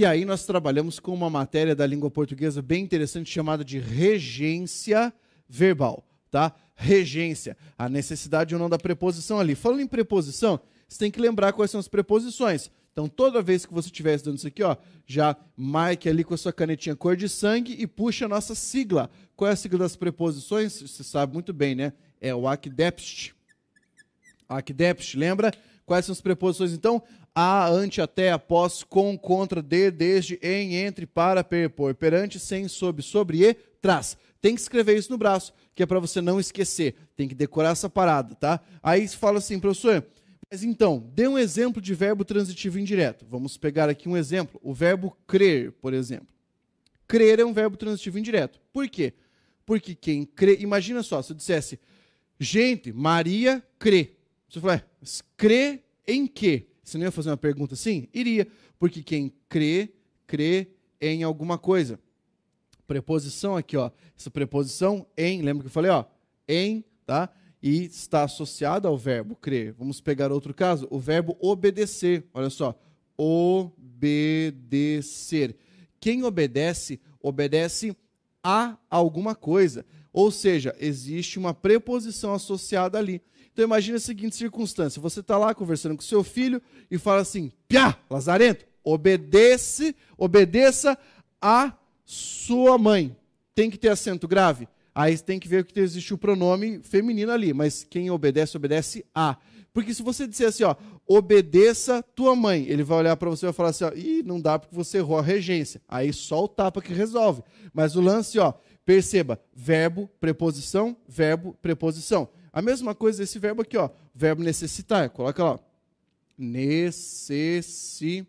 E aí nós trabalhamos com uma matéria da língua portuguesa bem interessante chamada de regência verbal, tá? Regência, a necessidade ou não da preposição ali. Falando em preposição, você tem que lembrar quais são as preposições. Então, toda vez que você estiver estudando isso aqui, ó, já marque ali com a sua canetinha cor de sangue e puxa a nossa sigla. Qual é a sigla das preposições? Você sabe muito bem, né? É o ACDEPST. ACDEPST, lembra? Quais são as preposições, então? A, ante, até, após, com, contra, de, desde, em, entre, para, per, por, perante, sem, sob, sobre e trás. Tem que escrever isso no braço, que é para você não esquecer. Tem que decorar essa parada, tá? Aí você fala assim, professor, mas então, dê um exemplo de verbo transitivo indireto. Vamos pegar aqui um exemplo. O verbo crer, por exemplo. Crer é um verbo transitivo indireto. Por quê? Porque quem crê... Imagina só, se eu dissesse, gente, Maria crê. Você fala, crê em quê? Você não ia fazer uma pergunta assim? Iria. Porque quem crê, crê em alguma coisa. Preposição aqui, ó. Essa preposição em, lembra que eu falei, ó? Em, tá? E está associado ao verbo crer. Vamos pegar outro caso, o verbo obedecer. Olha só, obedecer. Quem obedece, obedece a alguma coisa. Ou seja, existe uma preposição associada ali. Então imagine a seguinte circunstância, você está lá conversando com seu filho e fala assim, piá, lazarento, obedeça a sua mãe. Tem que ter acento grave? Aí tem que ver que existe o pronome feminino ali, mas quem obedece, obedece a. Porque se você disser assim, ó, obedeça tua mãe, ele vai olhar para você e vai falar assim, ó, ih, não dá porque você errou a regência. Aí só o tapa que resolve. Mas o lance, ó, perceba, verbo, preposição, verbo, preposição. A mesma coisa desse verbo aqui, ó, verbo necessitar. Coloca lá, necessitar.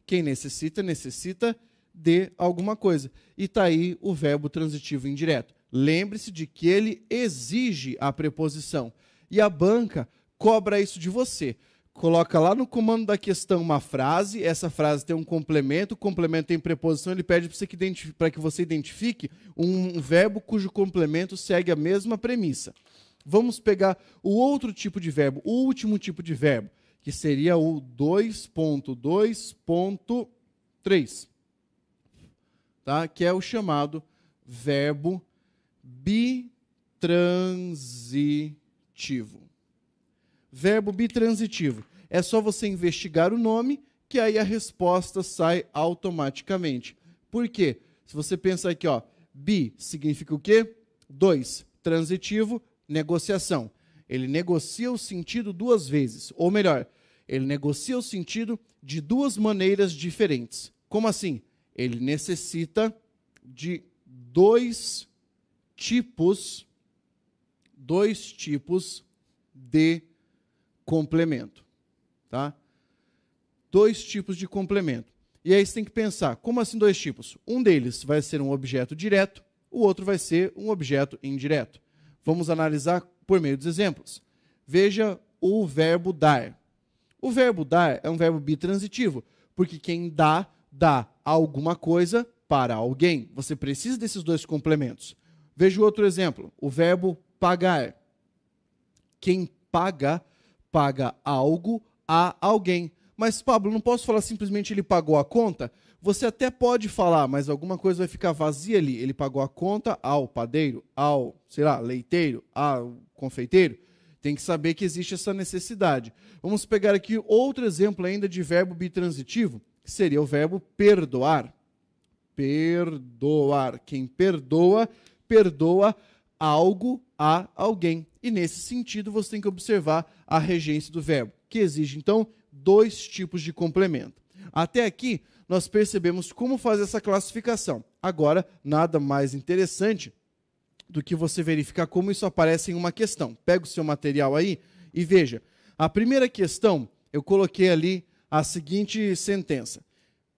Quem necessita, necessita de alguma coisa. E está aí o verbo transitivo indireto. Lembre-se de que ele exige a preposição. E a banca cobra isso de você. Coloca lá no comando da questão uma frase, essa frase tem um complemento, o complemento tem preposição, ele pede para que você identifique um verbo cujo complemento segue a mesma premissa. Vamos pegar o outro tipo de verbo, o último tipo de verbo, que seria o 2.2.3. Tá? Que é o chamado verbo bitransitivo. Verbo bitransitivo. É só você investigar o nome, que aí a resposta sai automaticamente. Por quê? Se você pensar aqui, ó, bi significa o quê? 2. Transitivo, negociação. Ele negocia o sentido duas vezes. Ou melhor, ele negocia o sentido de duas maneiras diferentes. Como assim? Ele necessita de dois tipos de complemento, tá? Dois tipos de complemento. E aí você tem que pensar, como assim dois tipos? Um deles vai ser um objeto direto, o outro vai ser um objeto indireto. Vamos analisar por meio dos exemplos. Veja o verbo dar. O verbo dar é um verbo bitransitivo, porque quem dá alguma coisa para alguém. Você precisa desses dois complementos. Veja o outro exemplo, o verbo pagar. Quem paga algo a alguém. Mas, Pablo, não posso falar simplesmente ele pagou a conta? Você até pode falar, mas alguma coisa vai ficar vazia ali. Ele pagou a conta ao padeiro, ao, sei lá, leiteiro, ao confeiteiro. Tem que saber que existe essa necessidade. Vamos pegar aqui outro exemplo ainda de verbo bitransitivo, que seria o verbo perdoar. Perdoar. Quem perdoa, perdoa algo a alguém. E nesse sentido, você tem que observar a regência do verbo, que exige, então, dois tipos de complemento. Até aqui, nós percebemos como fazer essa classificação. Agora, nada mais interessante do que você verificar como isso aparece em uma questão. Pega o seu material aí e veja. A primeira questão, eu coloquei ali a seguinte sentença.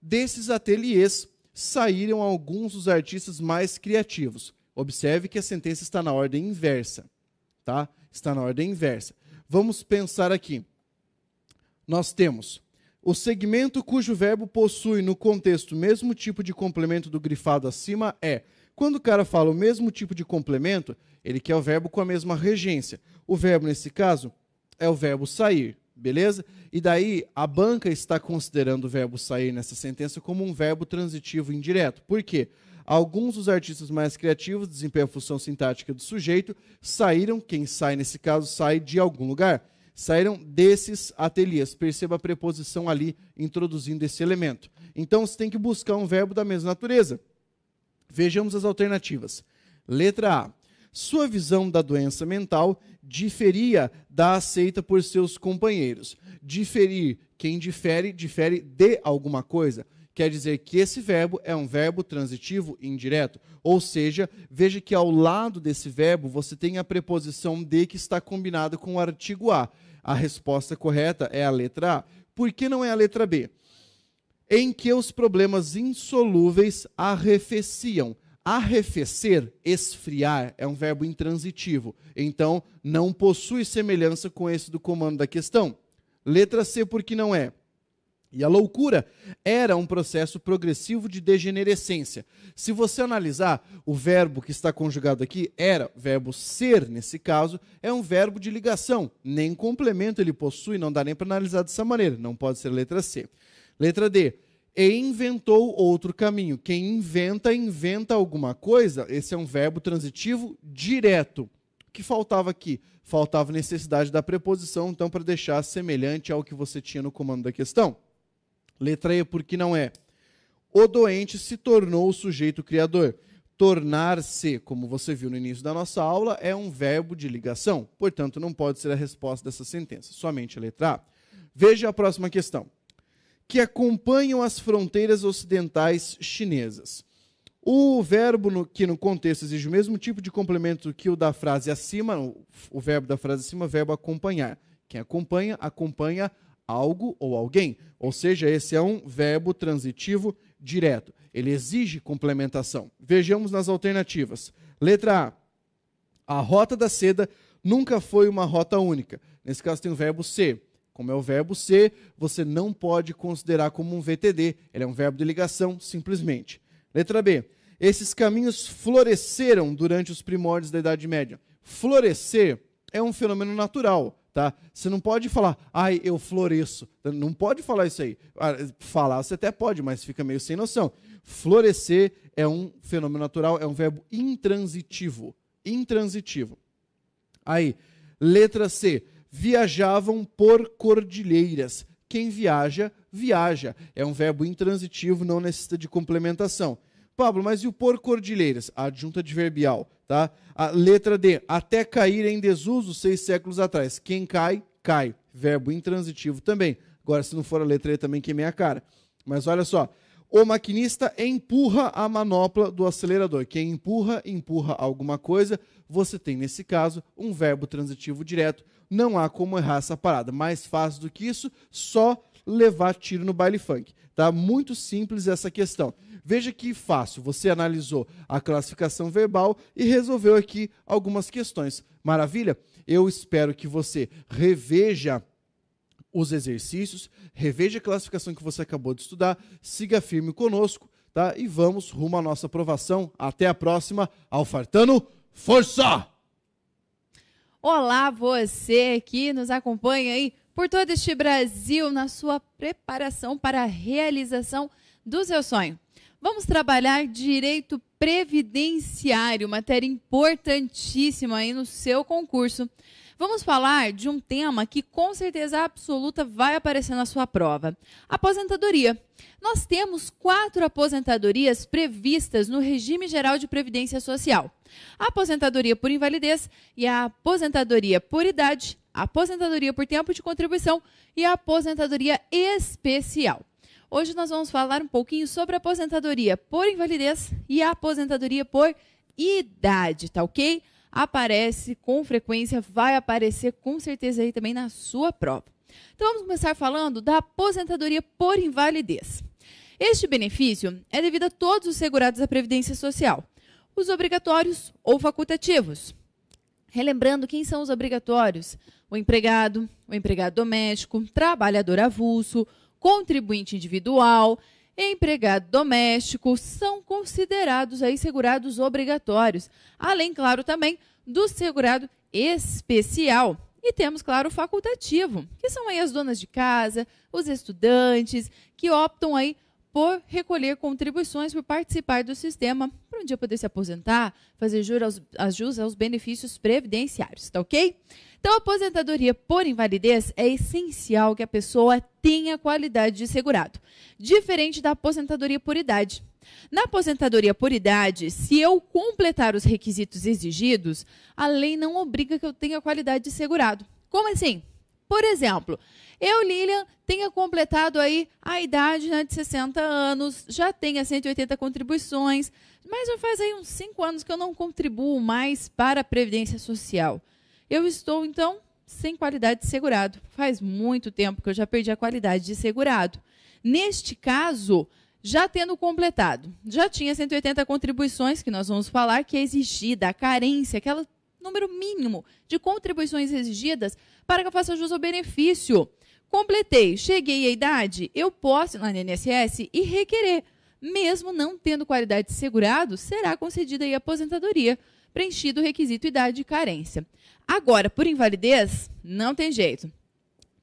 Desses ateliês saíram alguns dos artistas mais criativos. Observe que a sentença está na ordem inversa. Tá? Está na ordem inversa. Vamos pensar aqui. Nós temos o segmento cujo verbo possui no contexto o mesmo tipo de complemento do grifado acima é. Quando o cara fala o mesmo tipo de complemento, ele quer o verbo com a mesma regência. O verbo, nesse caso, é o verbo sair. beleza? E daí a banca está considerando o verbo sair nessa sentença como um verbo transitivo indireto. Por quê? Alguns dos artistas mais criativos desempenham a função sintática do sujeito, saíram, quem sai nesse caso, sai de algum lugar. Saíram desses ateliês. Perceba a preposição ali introduzindo esse elemento. Então você tem que buscar um verbo da mesma natureza. Vejamos as alternativas. Letra A. Sua visão da doença mental diferia da aceita por seus companheiros. Diferir, quem difere, difere de alguma coisa. Quer dizer que esse verbo é um verbo transitivo indireto. Ou seja, veja que ao lado desse verbo você tem a preposição de que está combinada com o artigo A. A resposta correta é a letra A. Por que não é a letra B? Em que os problemas insolúveis arrefeciam. Arrefecer, esfriar, é um verbo intransitivo. Então, não possui semelhança com esse do comando da questão. Letra C, por que não é? E a loucura era um processo progressivo de degenerescência. Se você analisar, o verbo que está conjugado aqui, era, verbo ser, nesse caso, é um verbo de ligação. Nem complemento ele possui, não dá nem para analisar dessa maneira. Não pode ser letra C. Letra D. E inventou outro caminho. Quem inventa, inventa alguma coisa. Esse é um verbo transitivo direto. O que faltava aqui? Faltava necessidade da preposição, então, para deixar semelhante ao que você tinha no comando da questão. Letra E, por que não é? O doente se tornou o sujeito criador. Tornar-se, como você viu no início da nossa aula, é um verbo de ligação. Portanto, não pode ser a resposta dessa sentença. Somente a letra A. Veja a próxima questão. Que acompanham as fronteiras ocidentais chinesas. O verbo que no contexto exige o mesmo tipo de complemento que o da frase acima, o verbo da frase acima, verbo acompanhar. Quem acompanha, acompanha algo ou alguém. Ou seja, esse é um verbo transitivo direto. Ele exige complementação. Vejamos nas alternativas. Letra A. A rota da seda nunca foi uma rota única. Nesse caso tem o verbo ser. Como é o verbo ser, você não pode considerar como um VTD. Ele é um verbo de ligação, simplesmente. Letra B. Esses caminhos floresceram durante os primórdios da Idade Média. Florescer é um fenômeno natural. Tá? Você não pode falar, ai, eu floresço. Não pode falar isso aí. Falar você até pode, mas fica meio sem noção. Florescer é um fenômeno natural, é um verbo intransitivo. Intransitivo. Aí, letra C. Viajavam por cordilheiras. Quem viaja, viaja. É um verbo intransitivo, não necessita de complementação. Pablo, mas e o por cordilheiras? A adjunta adverbial. Tá? A letra D. Até cair em desuso 6 séculos atrás. Quem cai, cai. Verbo intransitivo também. Agora, se não for a letra E, também queimei a cara. Mas olha só. O maquinista empurra a manopla do acelerador. Quem empurra, empurra alguma coisa. Você tem, nesse caso, um verbo transitivo direto. Não há como errar essa parada. Mais fácil do que isso, só levar tiro no baile funk. Tá? Muito simples essa questão. Veja que fácil. Você analisou a classificação verbal e resolveu aqui algumas questões. Maravilha? Eu espero que você reveja os exercícios, reveja a classificação que você acabou de estudar, siga firme conosco, tá? E vamos rumo à nossa aprovação. Até a próxima. Alfartano, força! Olá, você que nos acompanha aí por todo este Brasil na sua preparação para a realização do seu sonho. Vamos trabalhar direito previdenciário, matéria importantíssima aí no seu concurso. Vamos falar de um tema que com certeza absoluta vai aparecer na sua prova. Aposentadoria. Nós temos 4 aposentadorias previstas no Regime Geral de Previdência Social. A aposentadoria por invalidez e a aposentadoria por idade, a aposentadoria por tempo de contribuição e a aposentadoria especial. Hoje nós vamos falar um pouquinho sobre a aposentadoria por invalidez e a aposentadoria por idade, tá ok? Aparece com frequência, vai aparecer com certeza aí também na sua prova. Então vamos começar falando da aposentadoria por invalidez. Este benefício é devido a todos os segurados da Previdência Social, os obrigatórios ou facultativos. Relembrando quem são os obrigatórios: o empregado doméstico, trabalhador avulso, contribuinte individual, empregado doméstico, são considerados aí segurados obrigatórios, além, claro, também do segurado especial. E temos, claro, o facultativo, que são aí as donas de casa, os estudantes, que optam aí por recolher contribuições, por participar do sistema, para um dia poder se aposentar, fazer jus aos benefícios previdenciários, tá ok? Então, a aposentadoria por invalidez é essencial que a pessoa tenha qualidade de segurado, diferente da aposentadoria por idade. Na aposentadoria por idade, se eu completar os requisitos exigidos, a lei não obriga que eu tenha qualidade de segurado. Como assim? Por exemplo, eu, Lilian, tenha completado aí a idade, né, de 60 anos, já tenha 180 contribuições, mas já faz aí uns 5 anos que eu não contribuo mais para a Previdência Social. Eu estou, então, sem qualidade de segurado. Faz muito tempo que eu já perdi a qualidade de segurado. Neste caso, já tendo completado, já tinha 180 contribuições, que nós vamos falar que é exigida, a carência, aquele número mínimo de contribuições exigidas para que eu faça jus ao benefício. Completei, cheguei à idade, eu posso ir lá no INSS e requerer. Mesmo não tendo qualidade de segurado, será concedida aí a aposentadoria, preenchido o requisito idade de carência. Agora, por invalidez, não tem jeito.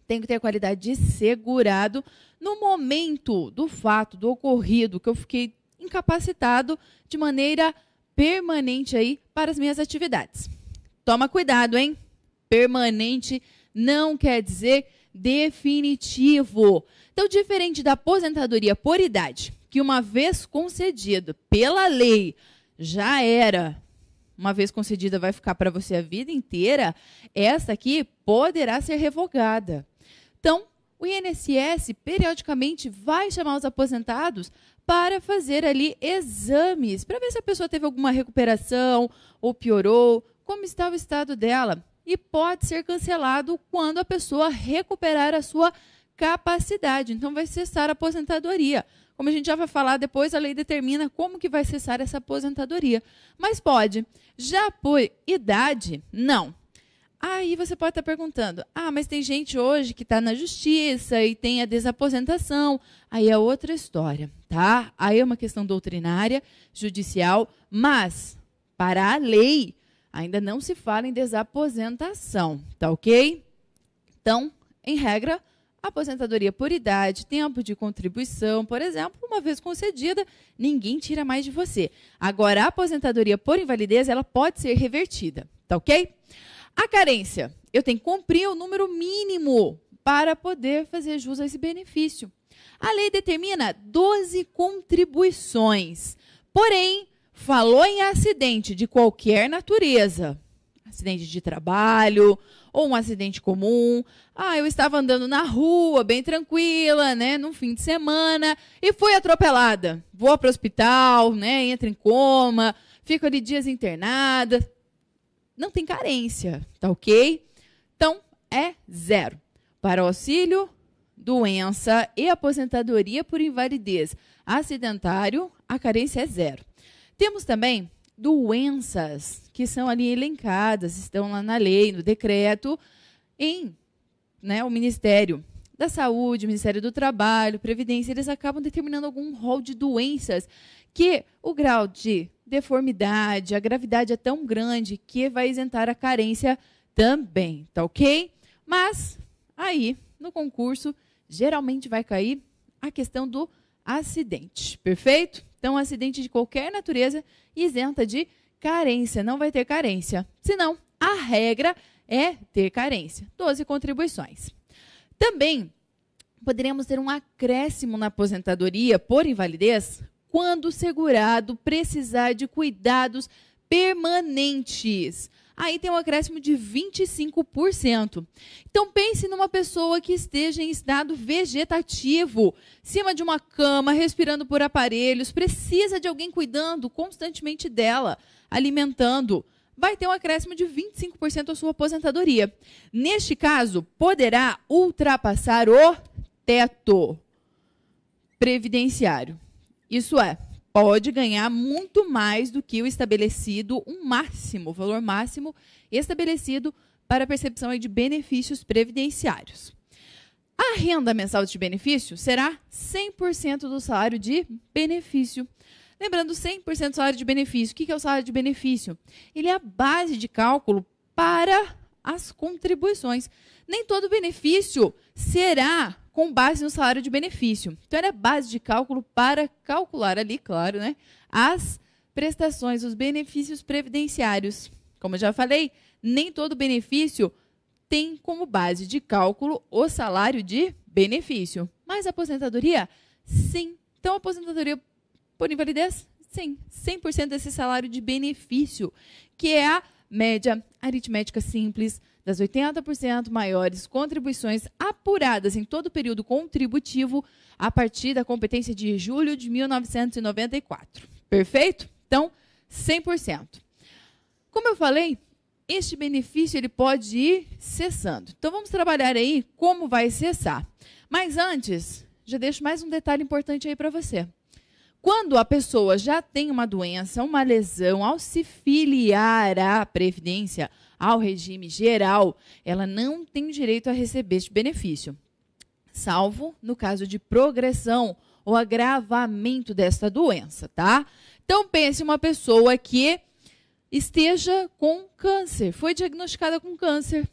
Tem que ter qualidade de segurado no momento do fato, do ocorrido, que eu fiquei incapacitado de maneira permanente aí para as minhas atividades. Toma cuidado, hein? Permanente não quer dizer definitivo. Então, diferente da aposentadoria por idade, que uma vez concedida pela lei já era, uma vez concedida vai ficar para você a vida inteira, essa aqui poderá ser revogada. Então, o INSS periodicamente vai chamar os aposentados para fazer ali exames, para ver se a pessoa teve alguma recuperação ou piorou, como está o estado dela. E pode ser cancelado quando a pessoa recuperar a sua capacidade. Então, vai cessar a aposentadoria. Como a gente já vai falar depois, a lei determina como que vai cessar essa aposentadoria. Mas pode. Já por idade, não. Aí você pode estar perguntando, mas tem gente hoje que está na justiça e tem a desaposentação. Aí é outra história, tá? Aí é uma questão doutrinária, judicial, mas para a lei ainda não se fala em desaposentação, tá ok? Então, em regra, aposentadoria por idade, tempo de contribuição, por exemplo, uma vez concedida, ninguém tira mais de você. Agora, a aposentadoria por invalidez, ela pode ser revertida, tá ok? A carência, eu tenho que cumprir o número mínimo para poder fazer jus a esse benefício. A lei determina 12 contribuições, porém, falou em acidente de qualquer natureza, acidente de trabalho ou um acidente comum. Eu estava andando na rua, bem tranquila, né, num fim de semana, e fui atropelada. Vou para o hospital, né, entro em coma, fico ali dias internada. Não tem carência, tá ok? Então, é 0. Para o auxílio, doença e aposentadoria por invalidez acidentário, a carência é 0. Temos também doenças que são ali elencadas, estão lá na lei, no decreto, em o Ministério da Saúde, Ministério do Trabalho, Previdência, eles acabam determinando algum rol de doenças que o grau de deformidade, a gravidade é tão grande que vai isentar a carência também, tá ok? Mas aí, no concurso, geralmente vai cair a questão do acidente, perfeito? Então, acidente de qualquer natureza isenta de carência, não vai ter carência. Senão, a regra é ter carência, 12 contribuições. Também poderíamos ter um acréscimo na aposentadoria por invalidez quando o segurado precisar de cuidados permanentes. Aí tem um acréscimo de 25%. Então, pense numa pessoa que esteja em estado vegetativo, em cima de uma cama, respirando por aparelhos, precisa de alguém cuidando constantemente dela, alimentando. Vai ter um acréscimo de 25% à sua aposentadoria. Neste caso, poderá ultrapassar o teto previdenciário. Isso é, pode ganhar muito mais do que o estabelecido, o valor máximo estabelecido para a percepção de benefícios previdenciários. A renda mensal de benefício será 100% do salário de benefício. Lembrando, 100% do salário de benefício. O que é o salário de benefício? Ele é a base de cálculo para as contribuições. Nem todo benefício será com base no salário de benefício. Então, era base de cálculo para calcular ali, claro, né, as prestações, os benefícios previdenciários. Como eu já falei, nem todo benefício tem como base de cálculo o salário de benefício. Mas a aposentadoria, sim. Então, a aposentadoria por invalidez, sim. 100% desse salário de benefício, que é a média aritmética simples das 80% maiores contribuições apuradas em todo o período contributivo a partir da competência de julho de 1994. Perfeito? Então, 100%. Como eu falei, este benefício ele pode ir cessando. Então, vamos trabalhar aí como vai cessar. Mas antes, já deixo mais um detalhe importante aí para você. Quando a pessoa já tem uma doença, uma lesão, ao se filiar à Previdência, ao regime geral, ela não tem direito a receber este benefício, salvo no caso de progressão ou agravamento desta doença, tá? Então, pense uma pessoa que esteja com câncer, foi diagnosticada com câncer.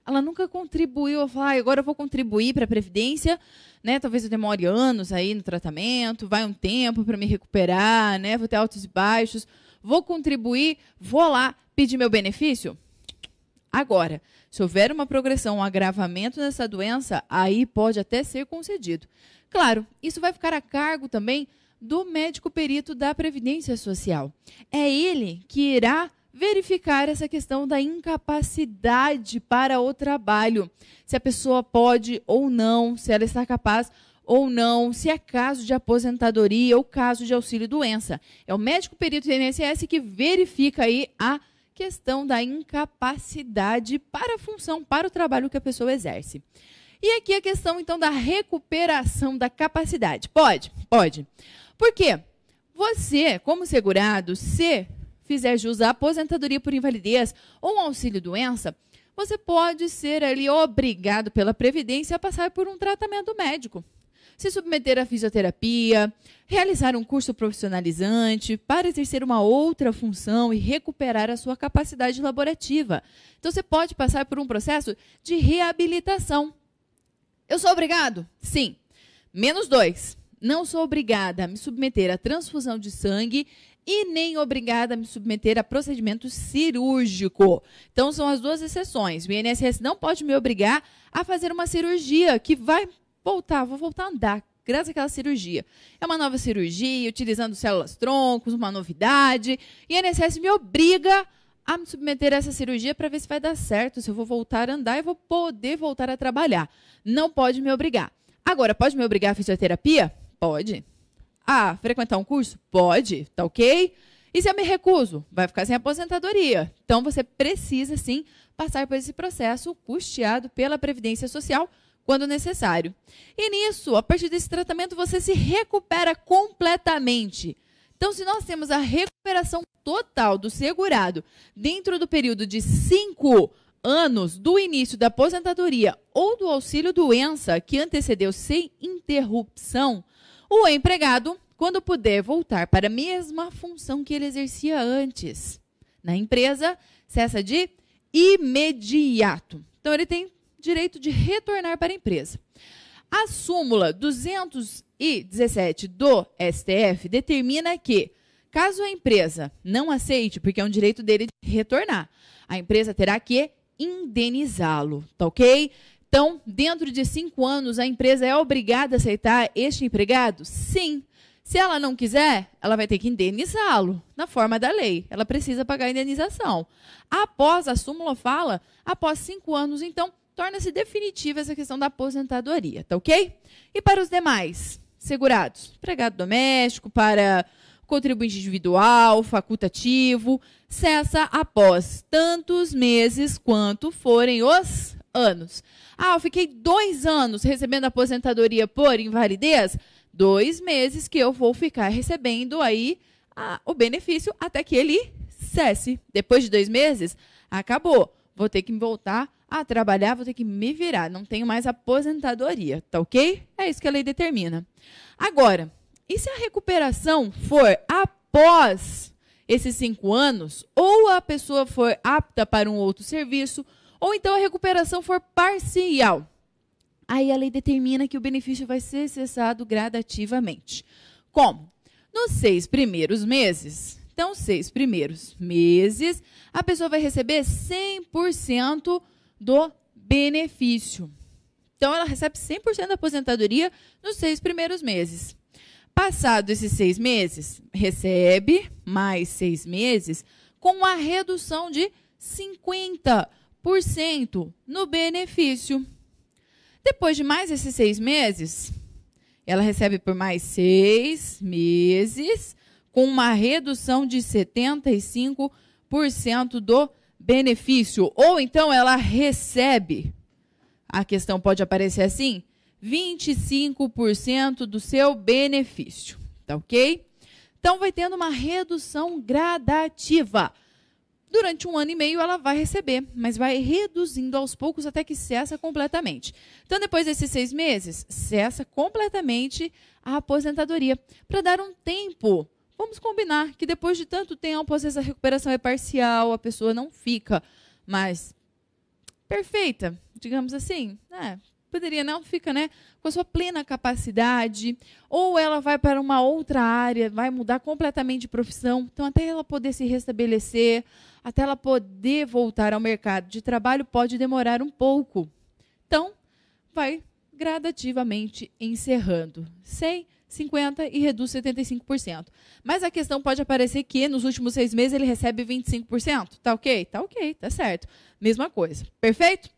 Ela nunca contribuiu, agora eu vou contribuir para a Previdência, né? Talvez eu demore anos aí no tratamento, vai um tempo para me recuperar, né? Vou ter altos e baixos, vou contribuir, vou lá pedir meu benefício. Agora, se houver uma progressão, um agravamento nessa doença, aí pode até ser concedido. Claro, isso vai ficar a cargo também do médico perito da Previdência Social. É ele que irá verificar essa questão da incapacidade para o trabalho. Se a pessoa pode ou não, se ela está capaz ou não, se é caso de aposentadoria ou caso de auxílio-doença. É o médico perito do INSS que verifica aí a questão da incapacidade para a função, para o trabalho que a pessoa exerce. E aqui a questão, então, da recuperação da capacidade. Pode? Pode. Por quê? Você, como segurado, se fizer jus à aposentadoria por invalidez ou um auxílio-doença, você pode ser ali obrigado pela Previdência a passar por um tratamento médico. Se submeter à fisioterapia, realizar um curso profissionalizante para exercer uma outra função e recuperar a sua capacidade laborativa. Então, você pode passar por um processo de reabilitação. Eu sou obrigado? Sim. -2. Não sou obrigada a me submeter à transfusão de sangue e nem obrigada a me submeter a procedimento cirúrgico. Então, são as duas exceções. O INSS não pode me obrigar a fazer uma cirurgia que vou voltar a andar, graças àquela cirurgia. É uma nova cirurgia, utilizando células-troncos, uma novidade. E o INSS me obriga a me submeter a essa cirurgia para ver se vai dar certo, se eu vou voltar a andar e vou poder voltar a trabalhar. Não pode me obrigar. Agora, pode me obrigar à fisioterapia? Pode. Ah, frequentar um curso? Pode, tá ok? E se eu me recuso? Vai ficar sem aposentadoria. Então, você precisa, sim, passar por esse processo custeado pela Previdência Social quando necessário. E nisso, a partir desse tratamento, você se recupera completamente. Então, se nós temos a recuperação total do segurado dentro do período de 5 anos do início da aposentadoria ou do auxílio-doença que antecedeu sem interrupção, o empregado, quando puder voltar para a mesma função que ele exercia antes na empresa, cessa de imediato. Então, ele tem direito de retornar para a empresa. A súmula 217 do STF determina que, caso a empresa não aceite, porque é um direito dele de retornar, a empresa terá que indenizá-lo, tá ok? Então, dentro de 5 anos, a empresa é obrigada a aceitar este empregado? Sim. Se ela não quiser, ela vai ter que indenizá-lo, na forma da lei. Ela precisa pagar a indenização. Após, a súmula fala, após 5 anos, então, torna-se definitiva essa questão da aposentadoria, tá ok? E para os demais segurados, empregado doméstico, para contribuinte individual, facultativo, cessa após tantos meses quanto forem os anos. Ah, eu fiquei 2 anos recebendo aposentadoria por invalidez, 2 meses que eu vou ficar recebendo aí o benefício até que ele cesse. Depois de 2 meses, acabou. Vou ter que voltar a trabalhar, vou ter que me virar. Não tenho mais aposentadoria, tá ok? É isso que a lei determina. Agora, e se a recuperação for após esses 5 anos, ou a pessoa for apta para um outro serviço, Ou então a recuperação for parcial. Aí a lei determina que o benefício vai ser cessado gradativamente. Como? Nos 6 primeiros meses, então 6 primeiros meses, a pessoa vai receber 100% do benefício. Então ela recebe 100% da aposentadoria nos 6 primeiros meses. Passado esses 6 meses, recebe mais 6 meses com uma redução de 50% no benefício. Depois de mais esses 6 meses, ela recebe por mais 6 meses com uma redução de 75% do benefício. Ou então ela recebe, a questão pode aparecer assim, 25% do seu benefício. Tá ok? Então, vai tendo uma redução gradativa. Durante 1 ano e meio, ela vai receber, mas vai reduzindo aos poucos até que cessa completamente. Então, depois desses 6 meses, cessa completamente a aposentadoria. Para dar um tempo, vamos combinar que depois de tanto tempo, às vezes a recuperação é parcial, a pessoa não fica mais perfeita, digamos assim, poderia não, fica, com a sua plena capacidade, ou ela vai para uma outra área, vai mudar completamente de profissão, então até ela poder se restabelecer, até ela poder voltar ao mercado de trabalho, pode demorar um pouco. Então, vai gradativamente encerrando. 100, 50 e reduz 75%. Mas a questão pode aparecer que nos últimos 6 meses ele recebe 25%. Tá ok? Tá ok, tá certo. Mesma coisa. Perfeito?